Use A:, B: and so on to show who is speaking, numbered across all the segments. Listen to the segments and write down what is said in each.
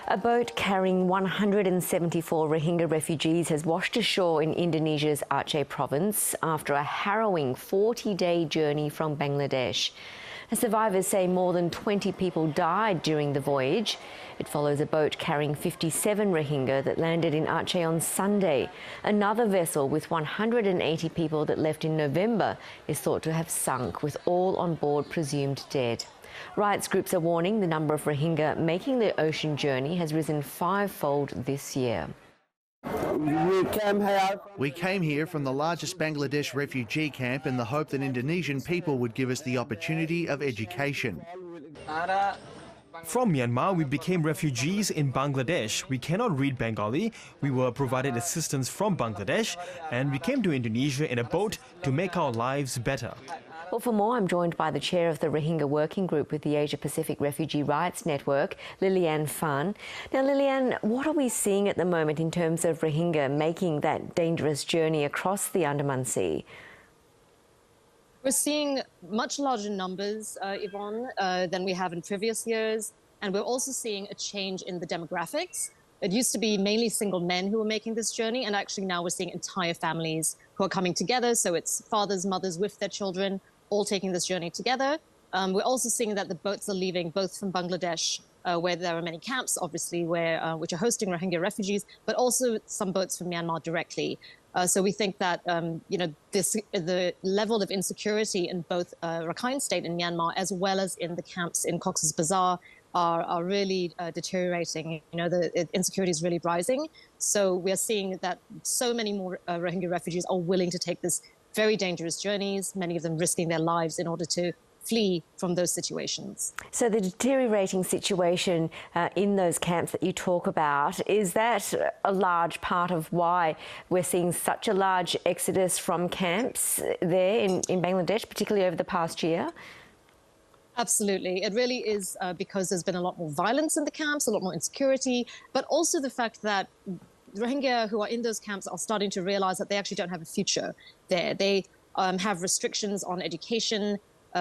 A: A boat carrying 174 Rohingya refugees has washed ashore in Indonesia's Aceh province after a harrowing 40-day journey from Bangladesh. The survivors say more than 20 people died during the voyage. It follows a boat carrying 57 Rohingya that landed in Aceh on Sunday. Another vessel with 180 people that left in November is thought to have sunk, with all on board presumed dead. Rights groups are warning the number of Rohingya making the ocean journey has risen fivefold this year.
B: We came here from the largest Bangladesh refugee camp in the hope that Indonesian people would give us the opportunity of education.
C: From Myanmar, we became refugees in Bangladesh. We cannot read Bengali. We were provided assistance from Bangladesh, and we came to Indonesia in a boat to make our lives better.
A: Well, for more, I'm joined by the chair of the Rohingya Working Group with the Asia Pacific Refugee Rights Network, Lilianne Fan. Now, Lilianne, what are we seeing at the moment in terms of Rohingya making that dangerous journey across the Andaman Sea?
D: We're seeing much larger numbers, Yvonne, than we have in previous years. And we're also seeing a change in the demographics. It used to be mainly single men who were making this journey, and actually now we're seeing entire families who are coming together. So it's fathers, mothers with their children, all taking this journey together. We're also seeing that the boats are leaving both from Bangladesh, where there are many camps, obviously, which are hosting Rohingya refugees, but also some boats from Myanmar directly. So we think that the level of insecurity in both Rakhine State in Myanmar, as well as in the camps in Cox's Bazar, are really deteriorating. You know, the insecurity is really rising. So we are seeing that so many more Rohingya refugees are willing to take this very dangerous journeys, many of them risking their lives in order to flee from those situations.
A: So the deteriorating situation in those camps that you talk about, is that a large part of why we're seeing such a large exodus from camps there in Bangladesh, particularly over the past year?
D: Absolutely. It really is because there's been a lot more violence in the camps, a lot more insecurity, but also the fact that Rohingya who are in those camps are starting to realize that they actually don't have a future there. They have restrictions on education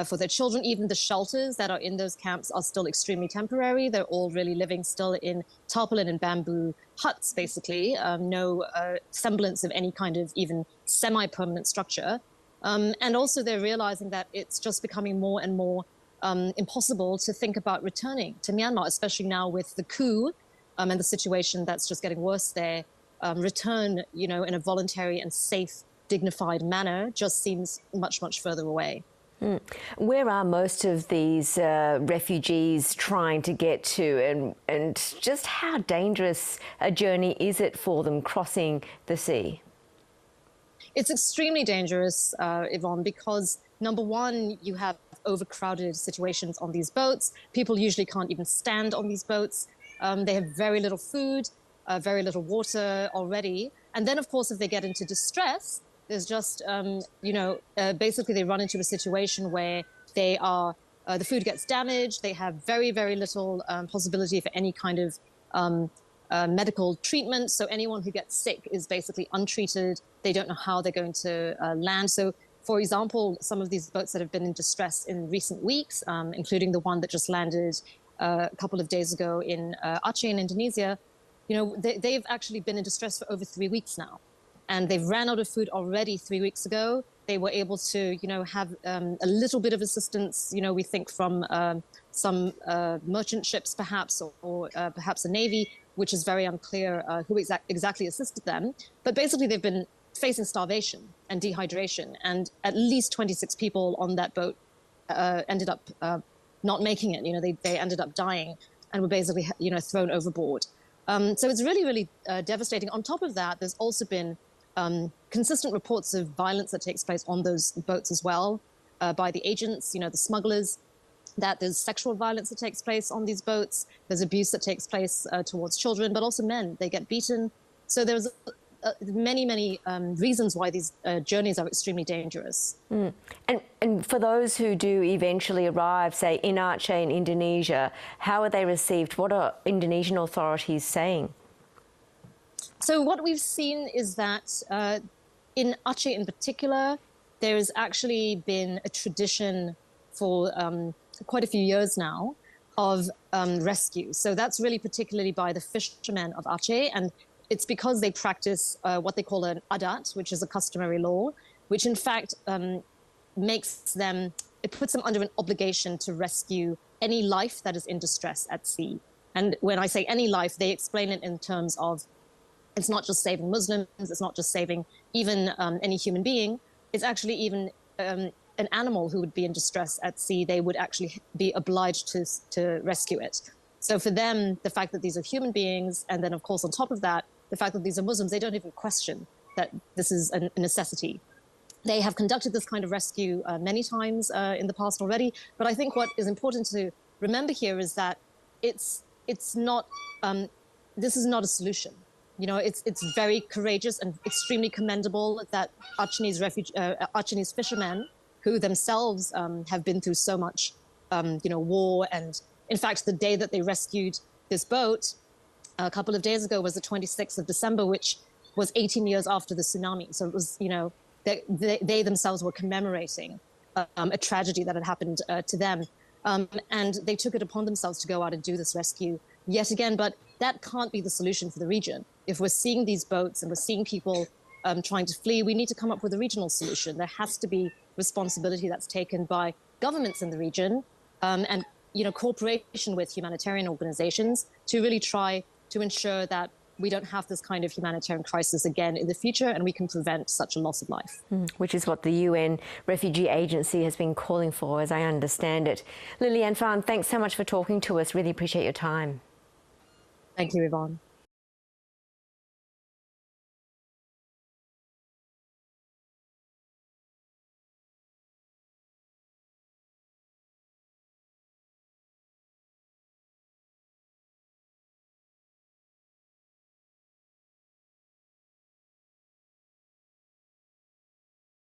D: for their children. Even the shelters that are in those camps are still extremely temporary. They're all really living still in tarpaulin and bamboo huts, basically. No semblance of any kind of even semi-permanent structure. And also they're realizing that it's just becoming more and more impossible to think about returning to Myanmar, especially now with the coup and the situation that's just getting worse there. Return, you know, in a voluntary and safe, dignified manner just seems much, much further away.
A: Where are most of these refugees trying to get to, and just how dangerous a journey is it for them crossing the sea?
D: It's extremely dangerous, Yvonne, because number one, you have overcrowded situations on these boats. People usually can't even stand on these boats. They have very little food, very little water already. And then, of course, if they get into distress, there's just, basically they run into a situation where they are, the food gets damaged. They have very, very little possibility for any kind of medical treatment. So anyone who gets sick is basically untreated. They don't know how they're going to land. So, for example, some of these boats that have been in distress in recent weeks, including the one that just landed a couple of days ago in Aceh in Indonesia, you know, they've actually been in distress for over 3 weeks now. And they've ran out of food already 3 weeks ago. They were able to, you know, have a little bit of assistance, you know, we think from some merchant ships perhaps, or perhaps a navy, which is very unclear who exactly assisted them. But basically they've been facing starvation and dehydration. And at least 26 people on that boat ended up not making it. You know, they ended up dying and were basically, you know, thrown overboard. So it's really, really devastating. On top of that, there's also been consistent reports of violence that takes place on those boats as well by the agents, you know, the smugglers, that there's sexual violence that takes place on these boats. There's abuse that takes place towards children, but also men. They get beaten. So there's many, many reasons why these journeys are extremely dangerous.
A: And for those who do eventually arrive, say, in Aceh in Indonesia, how are they received? What are Indonesian authorities saying?
D: So what we've seen is that in Aceh in particular, there has actually been a tradition for quite a few years now of rescue. So that's really particularly by the fishermen of Aceh, and it's because they practice what they call an adat, which is a customary law, which in fact it puts them under an obligation to rescue any life that is in distress at sea. And when I say any life, they explain it in terms of it's not just saving Muslims, it's not just saving even any human being, it's actually even an animal who would be in distress at sea, they would actually be obliged to rescue it. So for them, the fact that these are human beings, and then of course on top of that, the fact that these are Muslims, they don't even question that this is a necessity. They have conducted this kind of rescue many times in the past already, but I think what is important to remember here is that it's not, this is not a solution. You know, it's very courageous and extremely commendable that Achenese fishermen, who themselves have been through so much, war. And in fact, the day that they rescued this boat a couple of days ago was the 26th of December, which was 18 years after the tsunami. So it was, they themselves were commemorating a tragedy that had happened to them. And they took it upon themselves to go out and do this rescue yet again. But that can't be the solution for the region. If we're seeing these boats and we're seeing people trying to flee, we need to come up with a regional solution. There has to be responsibility that's taken by governments in the region and cooperation with humanitarian organizations to really try to ensure that we don't have this kind of humanitarian crisis again in the future, and we can prevent such a loss of life.
A: Which is what the UN Refugee Agency has been calling for, as I understand it. Lilianne Fan, thanks so much for talking to us. Really appreciate your time.
D: Thank you, Yvonne.